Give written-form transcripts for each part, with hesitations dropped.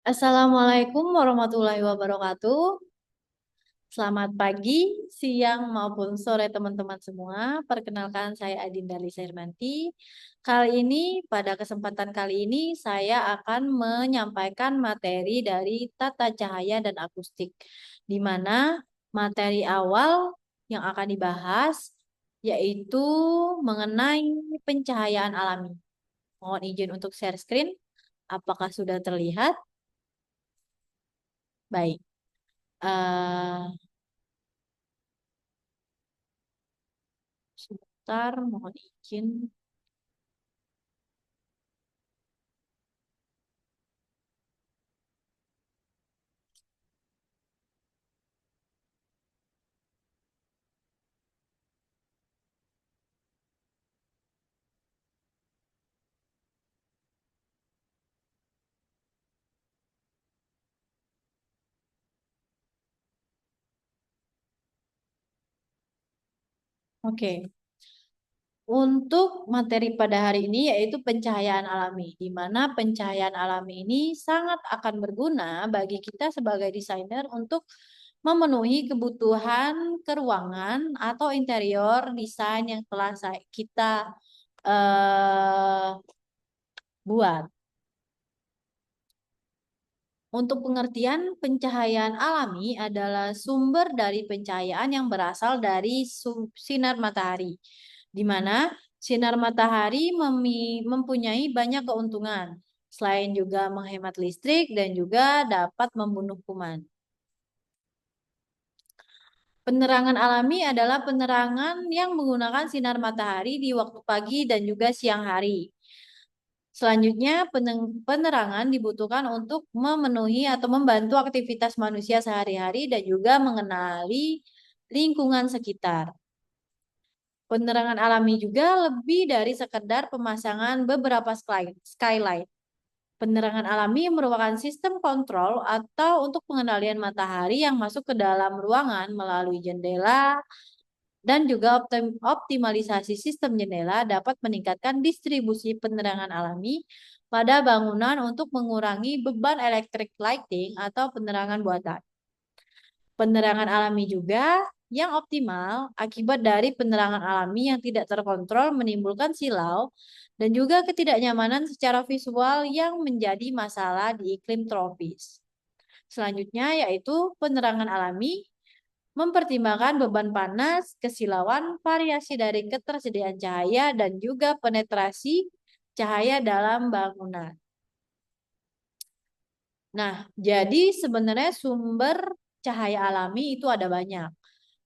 Assalamualaikum warahmatullahi wabarakatuh. Selamat pagi, siang maupun sore teman-teman semua. Perkenalkan saya Adinda Lisa Hermanti. Pada kesempatan kali ini saya akan menyampaikan materi dari tata cahaya dan akustik, di mana materi awal yang akan dibahas yaitu mengenai pencahayaan alami. Mohon izin untuk share screen. Apakah sudah terlihat? Baik. Eh, Sebentar, mohon izin. Oke, untuk materi pada hari ini yaitu pencahayaan alami, di mana pencahayaan alami ini sangat akan berguna bagi kita sebagai desainer untuk memenuhi kebutuhan keruangan atau interior desain yang telah kita buat. Untuk pengertian, pencahayaan alami adalah sumber dari pencahayaan yang berasal dari sinar matahari, di mana sinar matahari mempunyai banyak keuntungan, selain juga menghemat listrik dan juga dapat membunuh kuman. Penerangan alami adalah penerangan yang menggunakan sinar matahari di waktu pagi dan juga siang hari. Selanjutnya, penerangan dibutuhkan untuk memenuhi atau membantu aktivitas manusia sehari-hari dan juga mengenali lingkungan sekitar. Penerangan alami juga lebih dari sekedar pemasangan beberapa skylight. Penerangan alami merupakan sistem kontrol atau untuk pengendalian matahari yang masuk ke dalam ruangan melalui jendela dan juga optimalisasi sistem jendela dapat meningkatkan distribusi penerangan alami pada bangunan untuk mengurangi beban electric lighting atau penerangan buatan. Penerangan alami juga yang optimal akibat dari penerangan alami yang tidak terkontrol menimbulkan silau dan juga ketidaknyamanan secara visual yang menjadi masalah di iklim tropis. Selanjutnya yaitu penerangan alami mempertimbangkan beban panas, kesilauan, variasi dari ketersediaan cahaya, dan juga penetrasi cahaya dalam bangunan. Nah, jadi sebenarnya sumber cahaya alami itu ada banyak.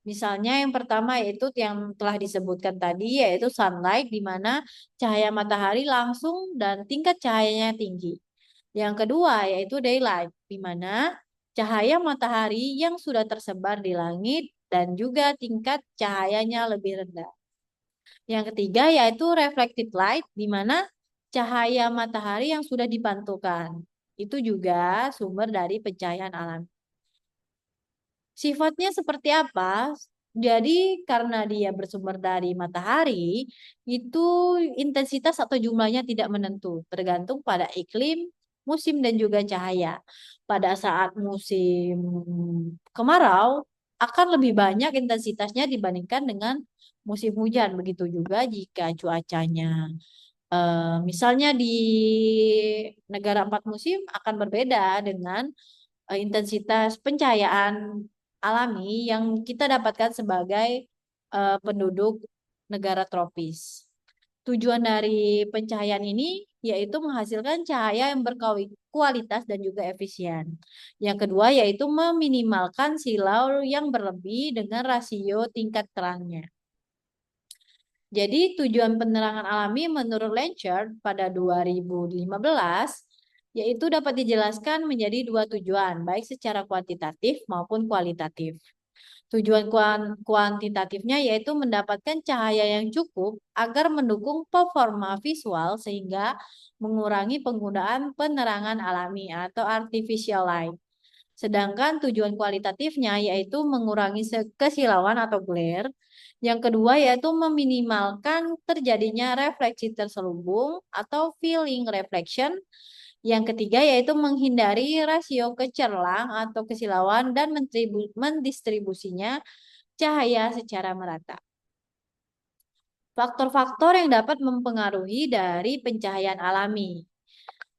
Misalnya yang pertama yaitu yang telah disebutkan tadi yaitu sunlight di mana cahaya matahari langsung dan tingkat cahayanya tinggi. Yang kedua yaitu daylight di mana cahaya matahari yang sudah tersebar di langit dan juga tingkat cahayanya lebih rendah. Yang ketiga yaitu reflected light di mana cahaya matahari yang sudah dipantulkan. Itu juga sumber dari pencahayaan alam. Sifatnya seperti apa? Jadi karena dia bersumber dari matahari, itu intensitas atau jumlahnya tidak menentu, tergantung pada iklim, musim dan juga cahaya. Pada saat musim kemarau akan lebih banyak intensitasnya dibandingkan dengan musim hujan. Begitu juga jika cuacanya misalnya di negara empat musim akan berbeda dengan intensitas pencahayaan alami yang kita dapatkan sebagai penduduk negara tropis. Tujuan dari pencahayaan ini yaitu menghasilkan cahaya yang berkualitas dan juga efisien. Yang kedua yaitu meminimalkan silau yang berlebih dengan rasio tingkat terangnya. Jadi tujuan penerangan alami menurut Lanchard pada 2015 yaitu dapat dijelaskan menjadi dua tujuan, baik secara kuantitatif maupun kualitatif. Tujuan kuantitatifnya yaitu mendapatkan cahaya yang cukup agar mendukung performa visual sehingga mengurangi penggunaan penerangan alami atau artificial light. Sedangkan tujuan kualitatifnya yaitu mengurangi kesilauan atau glare. Yang kedua yaitu meminimalkan terjadinya refleksi terselubung atau filling reflection Yang ketiga yaitu menghindari rasio kecerlang atau kesilauan dan mendistribusinya cahaya secara merata. Faktor-faktor yang dapat mempengaruhi dari pencahayaan alami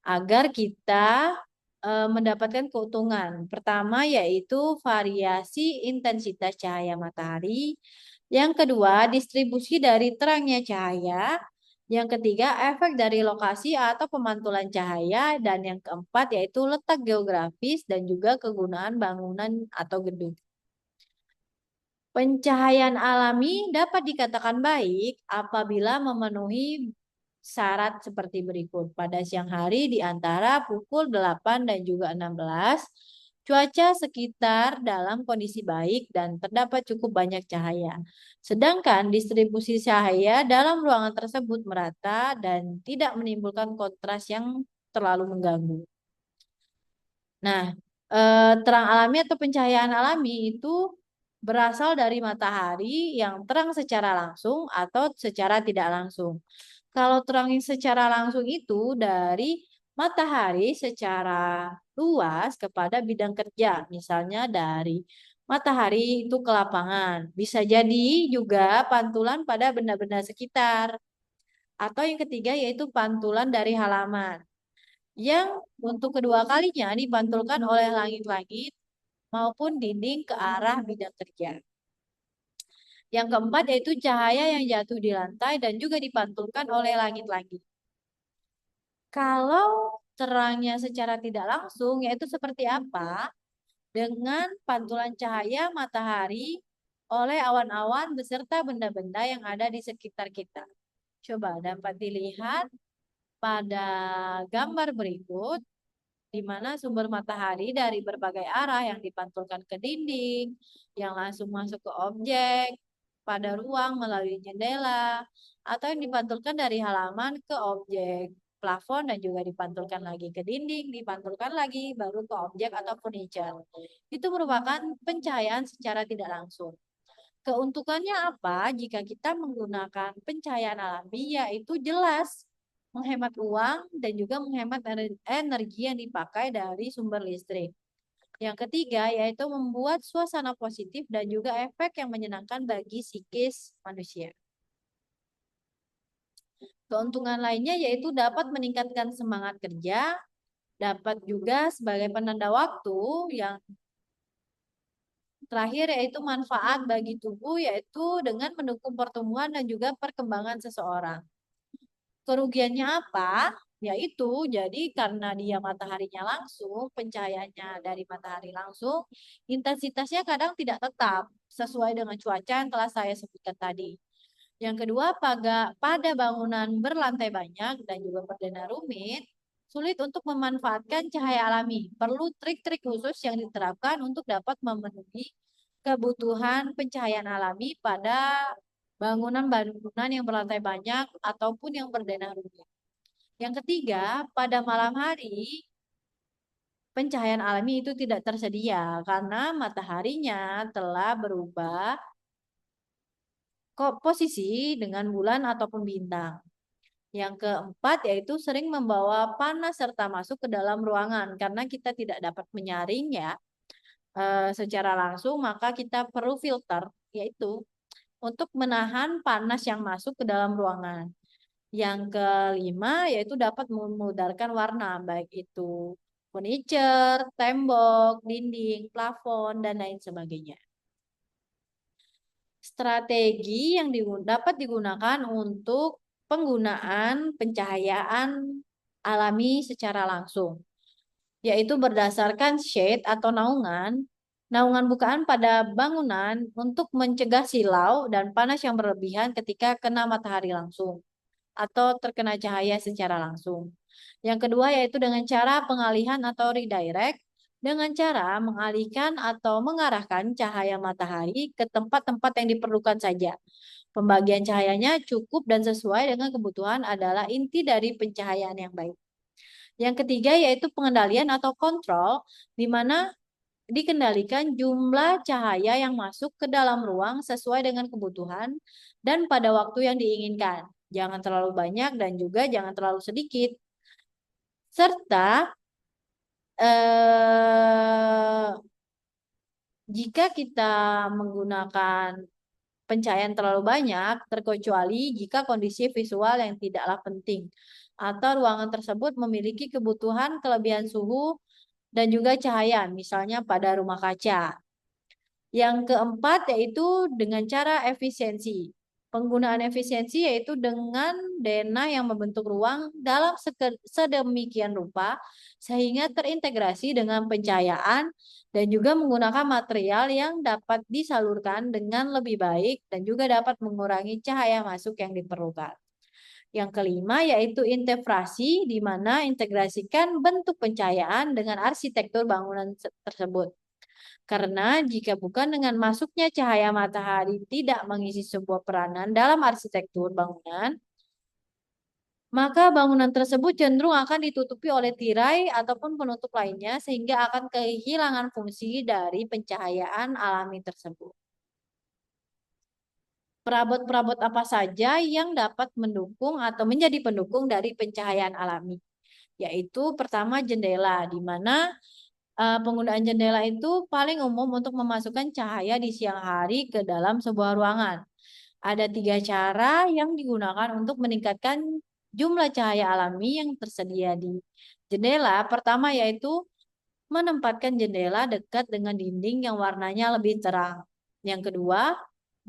agar kita mendapatkan keuntungan. Pertama yaitu variasi intensitas cahaya matahari. Yang kedua, distribusi dari terangnya cahaya. Yang ketiga, efek dari lokasi atau pemantulan cahaya. Dan yang keempat yaitu letak geografis dan juga kegunaan bangunan atau gedung. Pencahayaan alami dapat dikatakan baik apabila memenuhi syarat seperti berikut. Pada siang hari di antara pukul 8 dan juga 16, cuaca sekitar dalam kondisi baik dan terdapat cukup banyak cahaya. Sedangkan distribusi cahaya dalam ruangan tersebut merata dan tidak menimbulkan kontras yang terlalu mengganggu. Nah, terang alami atau pencahayaan alami itu berasal dari matahari yang terang secara langsung atau secara tidak langsung. Kalau terang secara langsung itu dari matahari secara luas kepada bidang kerja, misalnya dari matahari itu ke lapangan. Bisa jadi juga pantulan pada benda-benda sekitar. Atau yang ketiga yaitu pantulan dari halaman yang untuk kedua kalinya dipantulkan oleh langit-langit maupun dinding ke arah bidang kerja. Yang keempat yaitu cahaya yang jatuh di lantai dan juga dipantulkan oleh langit-langit. Kalau terangnya secara tidak langsung, yaitu seperti apa? Dengan pantulan cahaya matahari oleh awan-awan beserta benda-benda yang ada di sekitar kita. Coba dapat dilihat pada gambar berikut, di mana sumber matahari dari berbagai arah yang dipantulkan ke dinding, yang langsung masuk ke objek, pada ruang melalui jendela, atau yang dipantulkan dari halaman ke objek plafon dan juga dipantulkan lagi ke dinding, dipantulkan lagi baru ke objek atau furniture. Itu merupakan pencahayaan secara tidak langsung. Keuntungannya apa jika kita menggunakan pencahayaan alami, yaitu jelas menghemat uang dan juga menghemat energi yang dipakai dari sumber listrik. Yang ketiga yaitu membuat suasana positif dan juga efek yang menyenangkan bagi psikis manusia. Keuntungan lainnya yaitu dapat meningkatkan semangat kerja, dapat juga sebagai penanda waktu. Yang terakhir yaitu manfaat bagi tubuh yaitu dengan mendukung pertumbuhan dan juga perkembangan seseorang. Kerugiannya apa? Yaitu jadi karena dia mataharinya langsung, pencahayaannya dari matahari langsung, intensitasnya kadang tidak tetap sesuai dengan cuaca yang telah saya sebutkan tadi. Yang kedua, pada bangunan berlantai banyak dan juga berdana rumit, sulit untuk memanfaatkan cahaya alami. Perlu trik-trik khusus yang diterapkan untuk dapat memenuhi kebutuhan pencahayaan alami pada bangunan-bangunan yang berlantai banyak ataupun yang berdana rumit. Yang ketiga, pada malam hari pencahayaan alami itu tidak tersedia karena mataharinya telah berubah posisi dengan bulan ataupun bintang. Yang keempat yaitu sering membawa panas serta masuk ke dalam ruangan karena kita tidak dapat menyaring ya secara langsung, maka kita perlu filter yaitu untuk menahan panas yang masuk ke dalam ruangan. Yang kelima yaitu dapat memudarkan warna baik itu furniture, tembok, dinding, plafon dan lain sebagainya. Strategi yang dapat digunakan untuk penggunaan pencahayaan alami secara langsung, yaitu berdasarkan shade atau naungan bukaan pada bangunan untuk mencegah silau dan panas yang berlebihan ketika kena matahari langsung atau terkena cahaya secara langsung. Yang kedua yaitu dengan cara pengalihan atau redirect, dengan cara mengalihkan atau mengarahkan cahaya matahari ke tempat-tempat yang diperlukan saja. Pembagian cahayanya cukup dan sesuai dengan kebutuhan adalah inti dari pencahayaan yang baik. Yang ketiga yaitu pengendalian atau kontrol, di mana dikendalikan jumlah cahaya yang masuk ke dalam ruang sesuai dengan kebutuhan dan pada waktu yang diinginkan. Jangan terlalu banyak dan juga jangan terlalu sedikit. Serta eh, jika kita menggunakan pencahayaan terlalu banyak, terkecuali jika kondisi visual yang tidaklah penting atau ruangan tersebut memiliki kebutuhan kelebihan suhu dan juga cahaya, misalnya pada rumah kaca. Yang keempat yaitu dengan cara efisiensi. Penggunaan efisiensi yaitu dengan denah yang membentuk ruang dalam sedemikian rupa sehingga terintegrasi dengan pencahayaan dan juga menggunakan material yang dapat disalurkan dengan lebih baik dan juga dapat mengurangi cahaya masuk yang diperlukan. Yang kelima yaitu integrasi, di mana integrasikan bentuk pencahayaan dengan arsitektur bangunan tersebut. Karena jika bukan dengan masuknya cahaya matahari tidak mengisi sebuah peranan dalam arsitektur bangunan, maka bangunan tersebut cenderung akan ditutupi oleh tirai ataupun penutup lainnya sehingga akan kehilangan fungsi dari pencahayaan alami tersebut. Perabot-perabot apa saja yang dapat mendukung atau menjadi pendukung dari pencahayaan alami? Yaitu pertama jendela, di mana penggunaan jendela itu paling umum untuk memasukkan cahaya di siang hari ke dalam sebuah ruangan. Ada 3 cara yang digunakan untuk meningkatkan jumlah cahaya alami yang tersedia di jendela. Pertama yaitu menempatkan jendela dekat dengan dinding yang warnanya lebih terang. Yang kedua,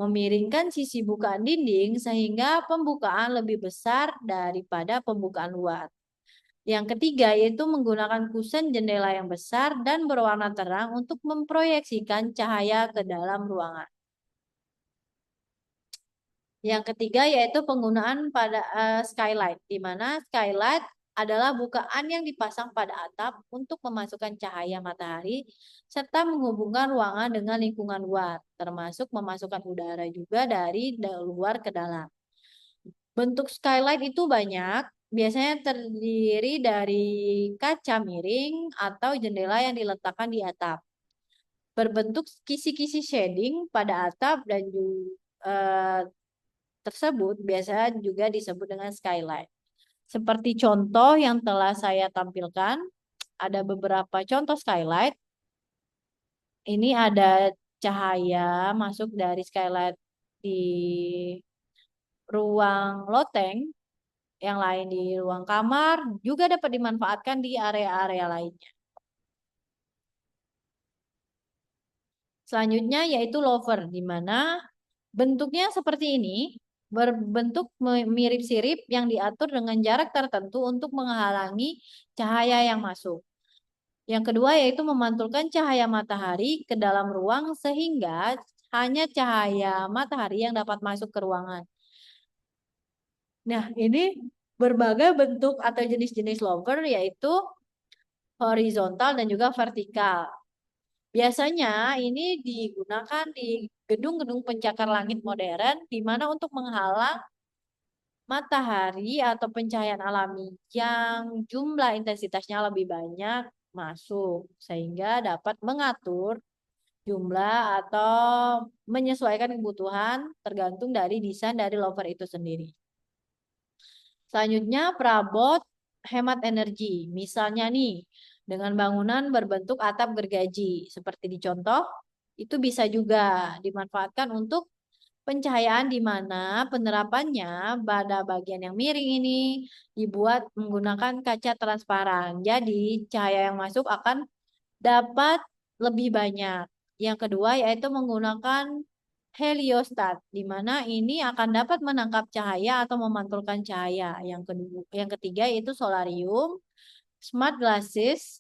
memiringkan sisi bukaan dinding sehingga pembukaan lebih besar daripada pembukaan luar. Yang ketiga yaitu menggunakan kusen jendela yang besar dan berwarna terang untuk memproyeksikan cahaya ke dalam ruangan. Yang ketiga yaitu penggunaan pada skylight, di mana skylight adalah bukaan yang dipasang pada atap untuk memasukkan cahaya matahari serta menghubungkan ruangan dengan lingkungan luar, termasuk memasukkan udara juga dari luar ke dalam. Bentuk skylight itu banyak, biasanya terdiri dari kaca miring atau jendela yang diletakkan di atap. Berbentuk kisi-kisi shading pada atap dan tersebut biasa juga disebut dengan skylight. Seperti contoh yang telah saya tampilkan, ada beberapa contoh skylight. Ini ada cahaya masuk dari skylight di ruang loteng, yang lain di ruang kamar, juga dapat dimanfaatkan di area-area lainnya. Selanjutnya yaitu louver, di mana bentuknya seperti ini, berbentuk mirip sirip yang diatur dengan jarak tertentu untuk menghalangi cahaya yang masuk. Yang kedua yaitu memantulkan cahaya matahari ke dalam ruang sehingga hanya cahaya matahari yang dapat masuk ke ruangan. Nah, ini berbagai bentuk atau jenis-jenis louver yaitu horizontal dan juga vertikal. Biasanya ini digunakan di gedung-gedung pencakar langit modern di mana untuk menghalang matahari atau pencahayaan alami yang jumlah intensitasnya lebih banyak masuk sehingga dapat mengatur jumlah atau menyesuaikan kebutuhan tergantung dari desain dari louver itu sendiri. Selanjutnya perabot hemat energi. Misalnya nih, dengan bangunan berbentuk atap gergaji seperti di contoh, itu bisa juga dimanfaatkan untuk pencahayaan di mana penerapannya pada bagian yang miring ini dibuat menggunakan kaca transparan. Jadi cahaya yang masuk akan dapat lebih banyak. Yang kedua yaitu menggunakan heliostat, di mana ini akan dapat menangkap cahaya atau memantulkan cahaya. Yang ketiga yaitu solarium, smart glasses,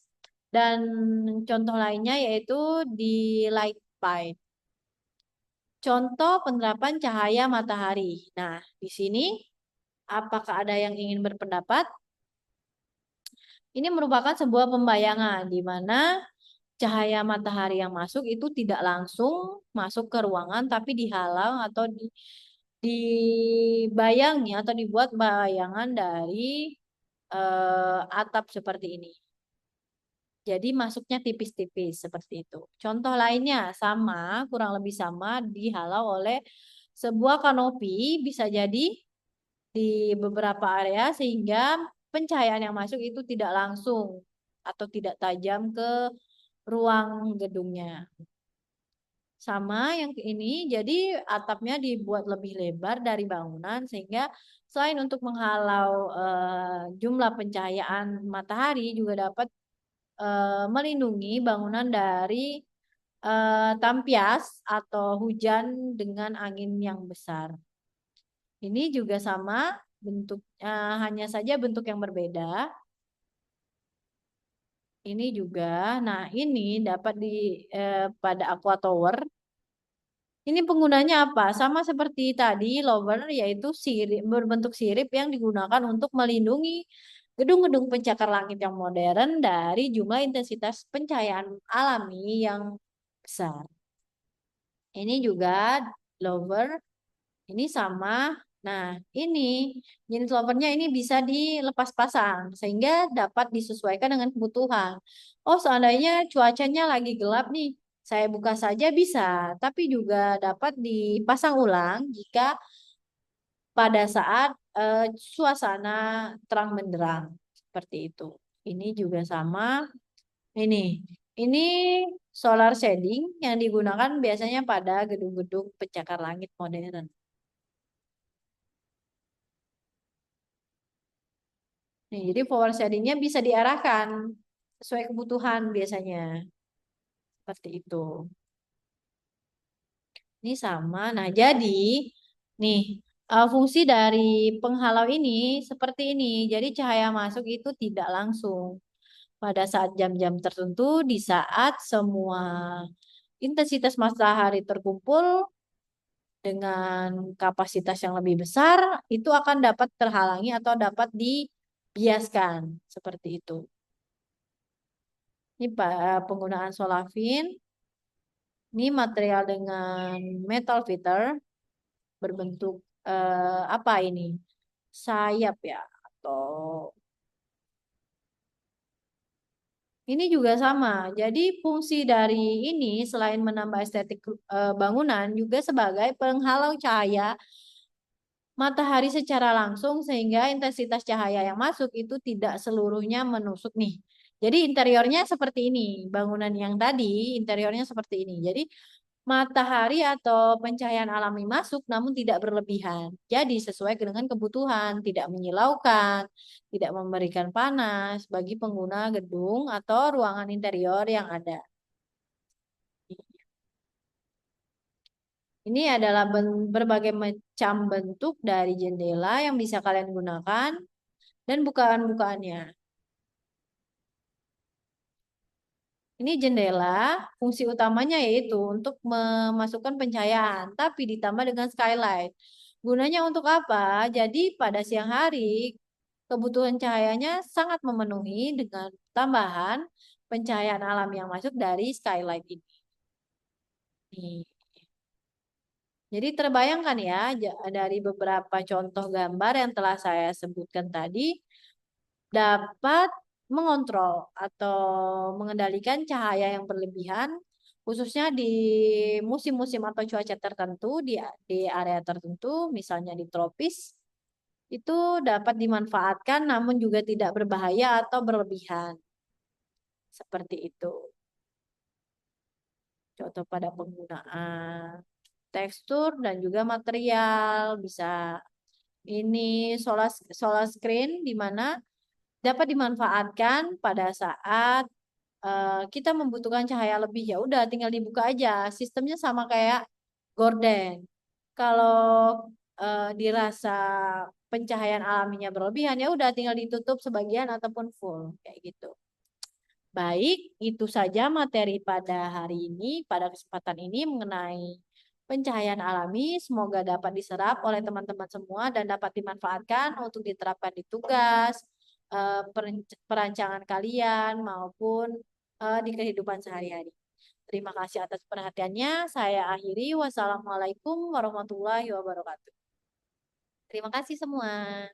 dan contoh lainnya yaitu di light pipe. Contoh penerapan cahaya matahari. Nah, di sini apakah ada yang ingin berpendapat? Ini merupakan sebuah pembayangan di mana cahaya matahari yang masuk itu tidak langsung masuk ke ruangan tapi dihalang atau dibayangi atau dibuat bayangan dari atap seperti ini. Jadi masuknya tipis-tipis seperti itu. Contoh lainnya sama, kurang lebih sama dihalau oleh sebuah kanopi bisa jadi di beberapa area sehingga pencahayaan yang masuk itu tidak langsung atau tidak tajam ke ruang gedungnya. Sama yang ini, jadi atapnya dibuat lebih lebar dari bangunan sehingga selain untuk menghalau jumlah pencahayaan matahari juga dapat melindungi bangunan dari tampias atau hujan dengan angin yang besar. Ini juga sama bentuk, hanya saja bentuk yang berbeda. Ini juga, nah ini dapat di pada Aqua Tower. Ini penggunanya apa? Sama seperti tadi lower, yaitu sirip berbentuk sirip yang digunakan untuk melindungi gedung-gedung pencakar langit yang modern dari jumlah intensitas pencahayaan alami yang besar. Ini juga lower, ini sama. Nah, ini jenis lovernya ini bisa dilepas pasang sehingga dapat disesuaikan dengan kebutuhan. Oh, seandainya cuacanya lagi gelap nih, saya buka saja bisa, tapi juga dapat dipasang ulang jika pada saat suasana terang benderang seperti itu. Ini juga sama. Ini, ini solar shading yang digunakan biasanya pada gedung-gedung pencakar langit modern. Nih, jadi power shading-nya bisa diarahkan sesuai kebutuhan biasanya. Seperti itu. Ini sama. Nah, jadi nih fungsi dari penghalau ini seperti ini. Jadi cahaya masuk itu tidak langsung pada saat jam-jam tertentu di saat semua intensitas matahari terkumpul dengan kapasitas yang lebih besar itu akan dapat terhalangi atau dapat dibiaskan seperti itu. Ini penggunaan Solavin. Ini material dengan metal fitter berbentuk apa ini? Sayap ya atau ini juga sama. Jadi fungsi dari ini selain menambah estetik bangunan juga sebagai penghalau cahaya matahari secara langsung sehingga intensitas cahaya yang masuk itu tidak seluruhnya menusuk nih. Jadi interiornya seperti ini, bangunan yang tadi interiornya seperti ini. Jadi matahari atau pencahayaan alami masuk namun tidak berlebihan. Jadi sesuai dengan kebutuhan, tidak menyilaukan, tidak memberikan panas bagi pengguna gedung atau ruangan interior yang ada. Ini adalah berbagai macam bentuk dari jendela yang bisa kalian gunakan dan bukaan-bukaannya. Ini jendela, fungsi utamanya yaitu untuk memasukkan pencahayaan, tapi ditambah dengan skylight. Gunanya untuk apa? Jadi pada siang hari, kebutuhan cahayanya sangat memenuhi dengan tambahan pencahayaan alam yang masuk dari skylight ini. Nih. Jadi terbayangkan ya, dari beberapa contoh gambar yang telah saya sebutkan tadi, dapat mengontrol atau mengendalikan cahaya yang berlebihan, khususnya di musim-musim atau cuaca tertentu di area tertentu, misalnya di tropis, itu dapat dimanfaatkan namun juga tidak berbahaya atau berlebihan. Seperti itu. Contoh pada penggunaan tekstur dan juga material bisa ini solar screen di mana dapat dimanfaatkan pada saat kita membutuhkan cahaya lebih ya udah tinggal dibuka aja. Sistemnya sama kayak gorden. Kalau dirasa pencahayaan alaminya berlebihan ya udah tinggal ditutup sebagian ataupun full kayak gitu. Baik, itu saja materi pada hari ini, pada kesempatan ini mengenai pencahayaan alami. Semoga dapat diserap oleh teman-teman semua dan dapat dimanfaatkan untuk diterapkan di tugas, perancangan kalian, maupun di kehidupan sehari-hari. Terima kasih atas perhatiannya. Saya akhiri. Wassalamualaikum warahmatullahi wabarakatuh. Terima kasih semua.